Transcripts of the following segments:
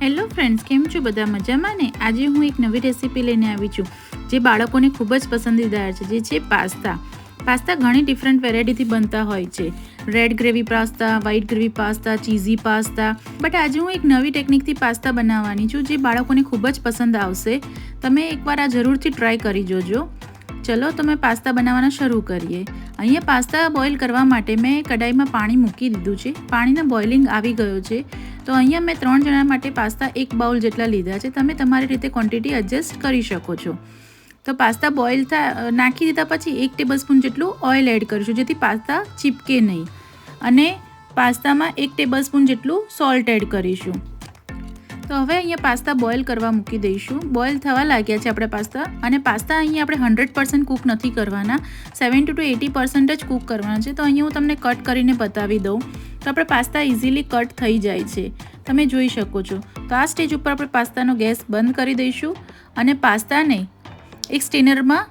Hello friends, કેમ છો બધા? મજામાં ને? આજે હું એક નવી રેસીપી લઈને આવી છું જે બાળકોને ખૂબ જ પસંદીદાર છે, જે છે પાસ્તા ઘણી ડિફરન્ટ વેરાયટીથી બનતા હોય છે. Red gravy pasta, white gravy pasta, cheesy pasta. But આજે હું એક નવી ટેકનિકથી પાસ્તા બનાવવાની છું જે બાળકોને ખૂબ જ પસંદ આવશે. તમે એકવાર આ જરૂરથી ટ્રાય કરી જોજો. ચલો તમે પાસ્તા બનાવવાના શરૂ કરીએ. અહીંયા પાસ્તા બોઇલ કરવા માટે મેં કઢાઈમાં પાણી મૂકી દીધું છે. પાણીનો બોઇલિંગ આવી ગયો છે. તો અહીંયા મેં 3 જણા માટે પાસ્તા 1 બાઉલ જેટલા લીધા છે. તમે તમારી રીતે ક્વોન્ટિટી એડજસ્ટ કરી શકો છો. તો પાસ્તા બોઇલ નાખી દીધા પછી 1 ટેબલસ્પૂન જેટલું ઓઇલ એડ કરીશું જેથી પાસ્તા ચીપકે નહીં. અને પાસ્તામાં 1 ટેબલસ્પૂન જેટલું સોલ્ટ એડ કરીશું. તો હવે અહીંયા પાસ્તા બોઇલ કરવા મૂકી દઈશું. બોઇલ થવા લાગ્યા છે આપણે પાસ્તા. અને પાસ્તા અહીંયા આપણે 100% કૂક નથી કરવાના, 70 to 80% જ કૂક કરવાના છે. તો અહીંયા હું તમને કટ કરીને બતાવી દઉં. તો આપણે પાસ્તા ઇઝીલી કટ થઈ જાય છે, તમે જોઈ શકો છો. તો આ સ્ટેજ ઉપર આપણે પાસ્તાનો ગેસ બંધ કરી દઈશું અને પાસ્તાને એક સ્ટેનરમાં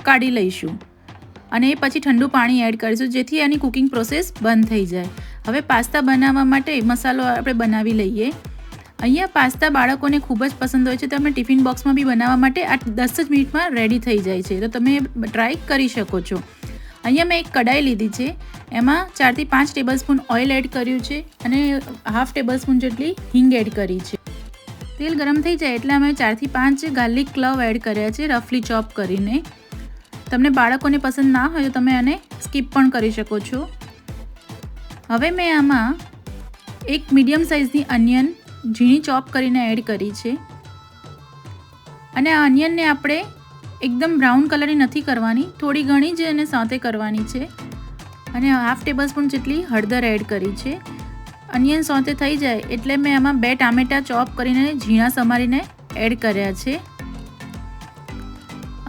કાઢી લઈશું. અને એ પછી ઠંડુ પાણી એડ કરીશું જેથી એની કુકિંગ પ્રોસેસ બંધ થઈ જાય. હવે પાસ્તા બનાવવા માટે મસાલો આપણે બનાવી લઈએ. અહીંયા પાસ્તા બાળકોને ખૂબ જ પસંદ હોય છે. તમે ટિફિન બોક્સમાં બી બનાવવા માટે આ 10 જ મિનિટમાં રેડી થઈ જાય છે. તો તમે ટ્રાય કરી શકો છો. અહીંયા મેં એક કઢાઈ લીધી છે, એમાં 4 થી 5 ટેબલસ્પૂન ઓઇલ એડ કર્યું છે અને હાફ ટેબલસ્પૂન જેટલી હિંગ એડ કરી છે. તેલ ગરમ થઈ જાય એટલે અમે 4 થી 5 ગાર્લિક ક્લવ એડ કર્યા છે રફલી ચોપ કરીને. તમને બાળકોને પસંદ ના હોય તો તમે આને સ્કીપ પણ કરી શકો છો. હવે મેં આમાં એક મીડિયમ સાઇઝની અનિયન ઝીણી ચોપ કરીને એડ કરી છે. અને આ અનિયનને આપણે એકદમ બ્રાઉન કલરની નથી કરવાની, થોડી ઘણી જ એને સાંતે કરવાની છે. અને હાફ ટેબલસ્પૂન જેટલી હળદર એડ કરી છે. અનિયન સાંતે થઈ જાય એટલે મેં આમાં 2 ટામેટાં ચોપ કરીને ઝીણા સમારીને એડ કર્યા છે.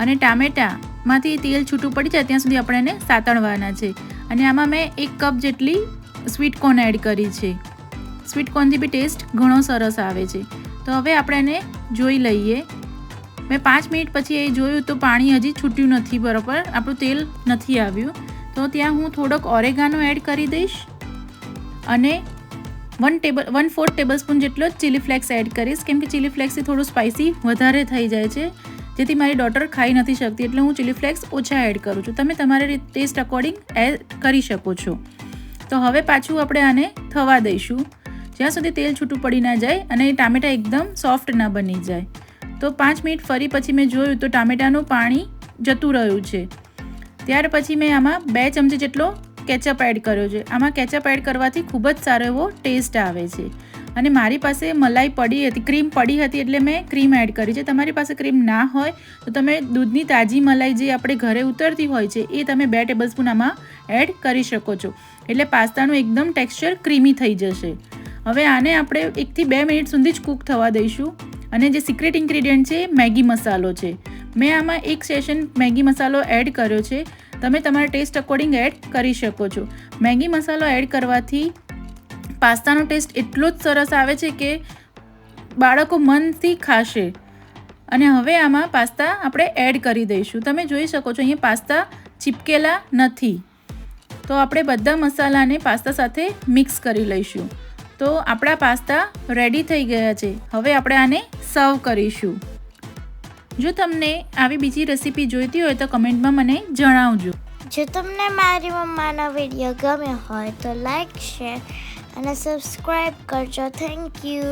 અને ટામેટામાંથી તેલ છૂટું પડી જાય ત્યાં સુધી આપણે એને સાતળવાના છે. અને આમાં મેં 1 કપ જેટલી સ્વીટ કોર્ન એડ કરી છે. સ્વીટ કોર્નથી બી ટેસ્ટ ઘણો સરસ આવે છે. તો હવે આપણે એને જોઈ લઈએ. મેં 5 મિનિટ પછી એ જોયું તો પાણી હજી છૂટ્યું નથી, બરાબર આપણું તેલ નથી આવ્યું. તો ત્યાં હું થોડોક ઓરેગાનો એડ કરી દઈશ અને 1/4 ટેબલસ્પૂન જેટલો ચીલી ફ્લેક્સ એડ કરીશ, કેમ કે ચીલી ફ્લેક્સથી થોડું સ્પાઇસી વધારે થઈ જાય છે જેથી મારી ડોટર ખાઈ નથી શકતી, એટલે હું ચીલી ફ્લેક્સ ઓછા એડ કરું છું. તમે તમારી ટેસ્ટ અકોર્ડિંગ એડ કરી શકો છો. તો હવે પાછું આપણે આને થવા દઈશું જ્યાં સુધી તેલ છૂટું પડી ના જાય અને ટામેટાં એકદમ સોફ્ટ ના બની જાય. તો 5 મિનિટ ફરી પછી મેં જોયું તો ટામેટાનું પાણી જતું રહ્યું છે. ત્યાર પછી મેં આમાં 2 ચમચી જેટલો કેચઅપ એડ કર્યો છે. આમાં કેચઅપ એડ કરવાથી ખૂબ જ સારો એવો ટેસ્ટ આવે છે. અને મારી પાસે મલાઈ પડી હતી, ક્રીમ પડી હતી એટલે મેં ક્રીમ એડ કરી છે. તમારી પાસે ક્રીમ ના હોય તો તમે દૂધની તાજી મલાઈ જે આપણે ઘરે ઉતરતી હોય છે એ તમે 2 ટેબલસ્પૂન આમાં એડ કરી શકો છો. એટલે પાસ્તાનું એકદમ ટેક્સચર ક્રીમી થઈ જશે. હવે આને આપણે 1 થી 2 મિનિટ સુધી જ કૂક થવા દઈશું. અને જે સિક્રેટ ઇન્ગ્રીડિયન્ટ છે મેગી મસાલો છે. મેં આમાં 1 સેશન મેગી મસાલો એડ કર્યો છે. તમે તમારા ટેસ્ટ અકોર્ડિંગ એડ કરી શકો છો. મેગી મસાલો એડ કરવાથી પાસ્તાનો ટેસ્ટ એટલો જ સરસ આવે છે કે બાળકો મનથી ખાશે. અને હવે આમાં પાસ્તા આપણે એડ કરી દઈશું. તમે જોઈ શકો છો અહીંયા પાસ્તા ચીપકેલા નથી. તો આપણે બધા મસાલાને પાસ્તા સાથે મિક્સ કરી લઈશું. તો આપણા પાસ્તા રેડી થઈ ગયા છે. હવે આપણે આને સર્વ કરીશું. જો તમને આવી બીજી રેસીપી જોઈતી હોય તો કમેન્ટમાં મને જણાવજો. જો તમને મારી મમ્માનો વિડીયો ગમ્યો હોય તો લાઈક, શેર અને સબસ્ક્રાઈબ કરજો. Thank you.